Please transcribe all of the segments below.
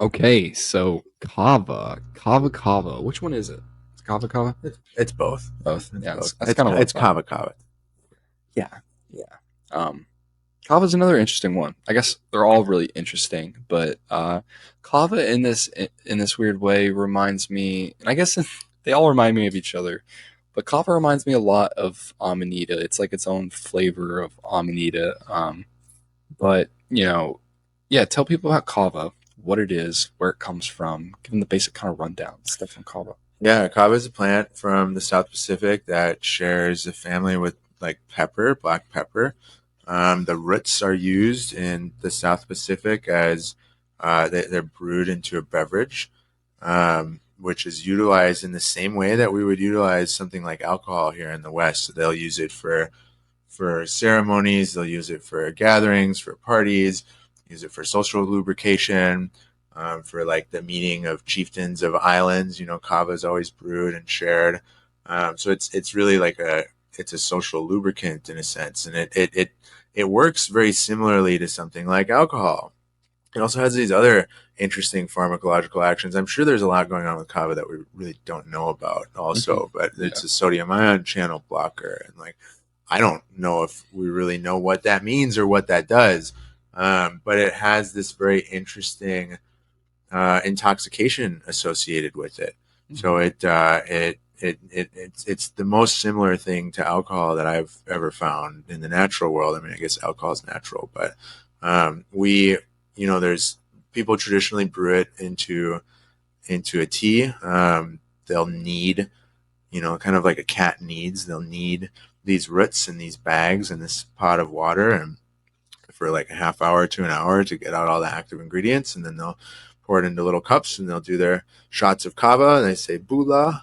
Okay, so Kava. Which one is it? It's Kava. It's both. Both. It's Yeah, both. that's It's kind of what I it's thought. Kava Kava. Yeah, yeah. Kava's another interesting one. I guess they're all really interesting, but Kava in this weird way reminds me, and I guess they all remind me of each other. But Kava reminds me a lot of Amanita. It's like its own flavor of Amanita. But yeah. Tell people about Kava, what it is, where it comes from. Give them the basic kind of rundown stuff on Kava. Yeah, Kava is a plant from the South Pacific that shares a family with like pepper, black pepper. The roots are used in the South Pacific as they're brewed into a beverage, which is utilized in the same way that we would utilize something like alcohol here in the West. So they'll use it for ceremonies, they'll use it for gatherings, for parties, use it for social lubrication, for like the meeting of chieftains of islands. Kava is always brewed and shared. So it's really like it's a social lubricant in a sense, and it works very similarly to something like alcohol. It also has these other interesting pharmacological actions. I'm sure there's a lot going on with kava that we really don't know about Hmm. also, but Yeah. it's a sodium ion channel blocker. And like, I don't know if we really know what that means or what that does. But it has this very interesting intoxication associated with it. So Hmm. it's the most similar thing to alcohol that I've ever found in the natural world. I mean, I guess alcohol is natural, but we there's people traditionally brew it into a tea. They'll need kind of like a cat needs. They'll need these roots in these bags in this pot of water and for like a half hour to an hour to get out all the active ingredients, and then they'll pour it into little cups and they'll do their shots of kava and they say bula.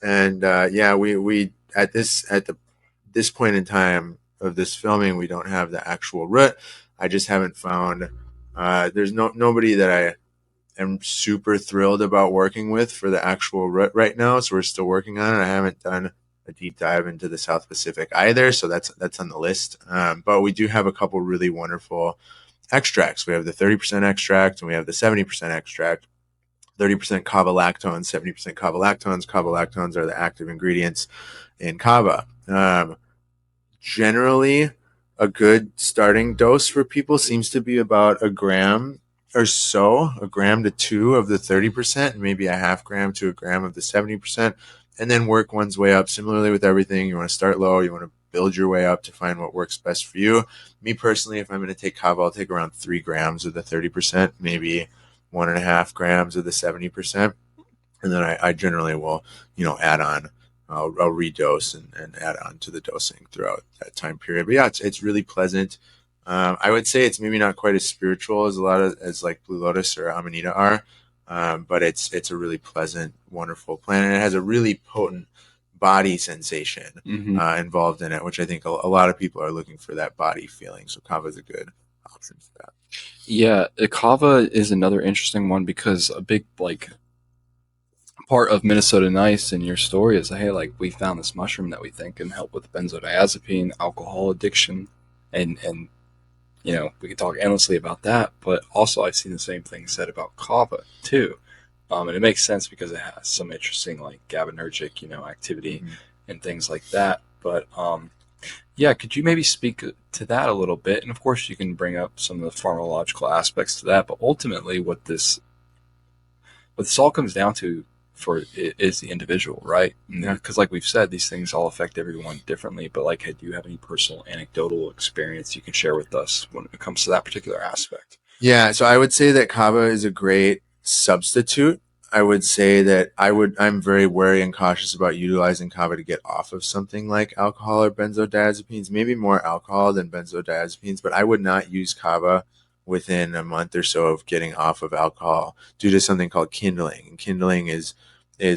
And yeah, we at this point in time of this filming, we don't have the actual root. I just haven't found. There's nobody that I am super thrilled about working with for the actual root right now. So we're still working on it. I haven't done a deep dive into the South Pacific either, so that's on the list. But we do have a couple really wonderful extracts. We have the 30% extract and we have the 70% extract. 30% kavalactones, 70% kavalactones. Kavalactones are the active ingredients in kava. Generally, a good starting dose for people seems to be about a gram or so, a gram to two of the 30%, maybe a half gram to a gram of the 70%, and then work one's way up. Similarly with everything, you want to start low, you want to build your way up to find what works best for you. Me personally, if I'm going to take kava, I'll take around 3 grams of the 30%, maybe 1.5 grams of the 70%, and then I generally will, add on. I'll redose and add on to the dosing throughout that time period. But yeah, it's really pleasant. I would say it's maybe not quite as spiritual as as like Blue Lotus or Amanita are, but it's a really pleasant, wonderful plant, and it has a really potent body sensation Hmm. involved in it, which I think a lot of people are looking for that body feeling. So kava is a good option for that. Yeah, Kava is another interesting one because a big part of Minnesota Nice in your story is, hey, like we found this mushroom that we think can help with benzodiazepine, alcohol addiction, and we could talk endlessly about that. But also, I've seen the same thing said about kava too, and it makes sense because it has some interesting like GABAergic, activity Mm-hmm. and things like that. But yeah, could you maybe speak to that a little bit? And of course, you can bring up some of the pharmacological aspects to that. But ultimately, what this all comes down to for is the individual, right? Yeah. Because, like we've said, these things all affect everyone differently. But like, do you have any personal anecdotal experience you can share with us when it comes to that particular aspect? Yeah, so I would say that kava is a great substitute. I would say that I'm very wary and cautious about utilizing kava to get off of something like alcohol or benzodiazepines, maybe more alcohol than benzodiazepines, but I would not use kava within a month or so of getting off of alcohol due to something called kindling. And kindling is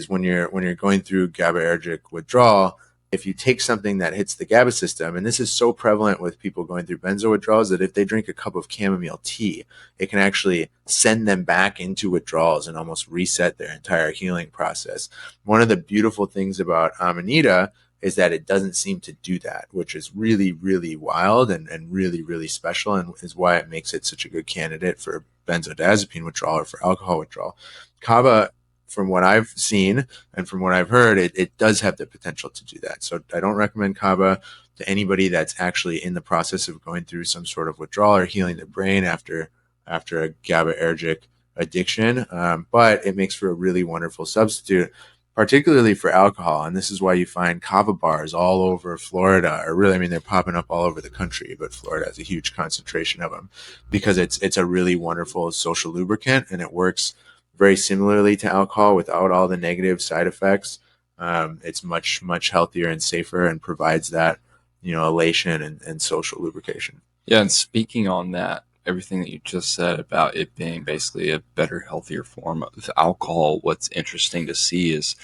when you're going through GABAergic withdrawal. If you take something that hits the GABA system, and this is so prevalent with people going through benzo withdrawals, that if they drink a cup of chamomile tea, it can actually send them back into withdrawals and almost reset their entire healing process. One of the beautiful things about Amanita is that it doesn't seem to do that, which is really, really wild and really, really special, and is why it makes it such a good candidate for benzodiazepine withdrawal or for alcohol withdrawal. Kava, from what I've seen and from what I've heard, it does have the potential to do that. So I don't recommend Kava to anybody that's actually in the process of going through some sort of withdrawal or healing their brain after a GABAergic addiction. But it makes for a really wonderful substitute, particularly for alcohol. And this is why you find Kava bars all over Florida, or really, I mean, they're popping up all over the country, but Florida has a huge concentration of them because it's a really wonderful social lubricant, and it works very similarly to alcohol without all the negative side effects. It's much, much healthier and safer, and provides that, elation and social lubrication. Yeah, and speaking on that, everything that you just said about it being basically a better, healthier form of alcohol, what's interesting to see is,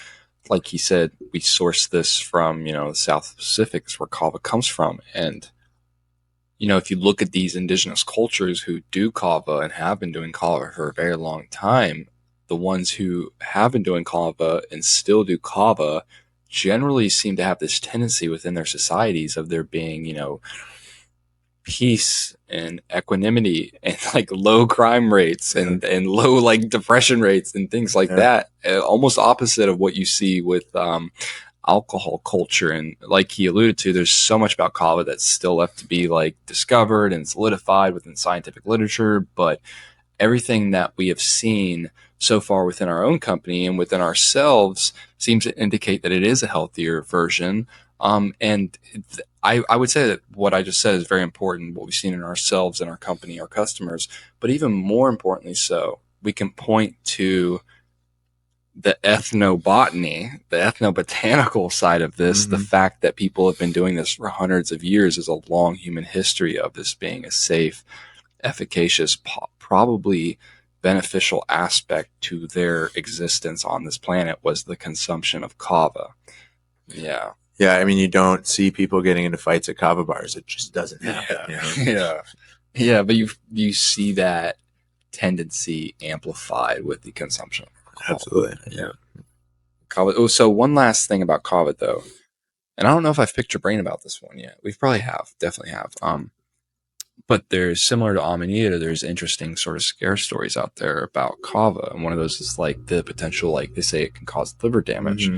like he said, we source this from, the South Pacific, is where kava comes from. And, if you look at these indigenous cultures who do kava and have been doing kava for a very long time, the ones who have been doing kava and still do kava generally seem to have this tendency within their societies of there being, peace and equanimity and like low crime rates and low like depression rates and things like that. Almost opposite of what you see with alcohol culture. And like he alluded to, there's so much about kava that's still left to be like discovered and solidified within scientific literature. But everything that we have seen so far within our own company and within ourselves seems to indicate that it is a healthier version. And I would say that what I just said is very important, what we've seen in ourselves and our company, our customers, but even more importantly so, we can point to the ethnobotany, the ethnobotanical side of this, the fact that people have been doing this for hundreds of years is a long human history of this being a safe, efficacious, probably beneficial aspect to their existence on this planet was the consumption of kava. Yeah. Yeah, I mean, you don't see people getting into fights at kava bars. It just doesn't happen. Yeah, but you see that tendency amplified with the consumption of kava. Absolutely. Yeah. Kava. Oh, so one last thing about kava though, and I don't know if I've picked your brain about this one yet. We probably have, definitely have. But there's, similar to Amanita, there's interesting sort of scare stories out there about kava, and one of those is like the potential, like they say, it can cause liver damage.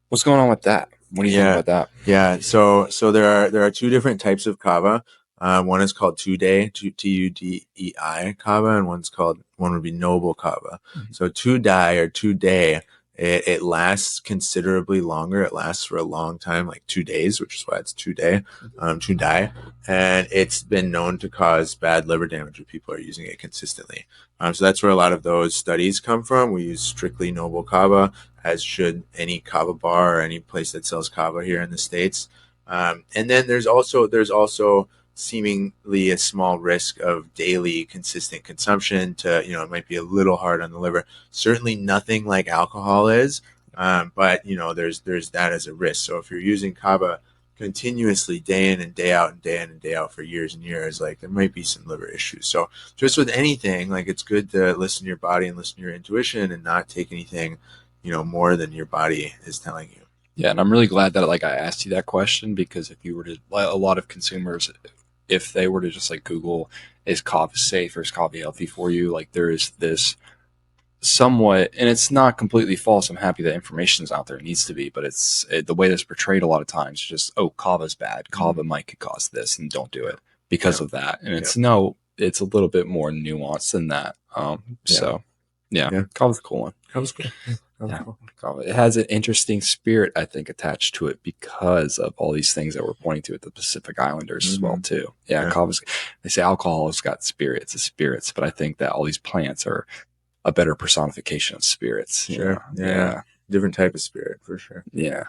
What's going on with that? What do you think about that? Yeah. So there are two different types of kava. One is called Tudei, Tudei kava, and one would be noble kava. So Tudei or Tudei, it lasts considerably longer. It lasts for a long time, like 2 days, which is why it's Tudei, Tudei, and it's been known to cause bad liver damage if people are using it consistently. So that's where a lot of those studies come from. We use strictly noble kava, as should any kava bar or any place that sells kava here in the States. And then there's also seemingly a small risk of daily consistent consumption to, it might be a little hard on the liver. Certainly nothing like alcohol is, but there's that as a risk. So if you're using kava continuously day in and day out and day in and day out for years and years, like there might be some liver issues. So just with anything, like it's good to listen to your body and listen to your intuition and not take anything, more than your body is telling you. Yeah, and I'm really glad that I asked you that question, because if you were to, a lot of consumers, if they were to just like Google, is kava safe or is kava healthy for you? Like there is this somewhat, and it's not completely false. I'm happy that information is out there. It needs to be, but the way that's portrayed a lot of times, just, oh, kava's bad. Kava might cause this, and don't do it because of that. And it's a little bit more nuanced than that. So kava's a cool one. Kava's cool. It has an interesting spirit, I think, attached to it because of all these things that we're pointing to at the Pacific Islanders as well too. Kava's, they say alcohol has got spirits, it's spirits, but I think that all these plants are a better personification of spirits. Sure. Yeah. Different type of spirit for sure. Yeah.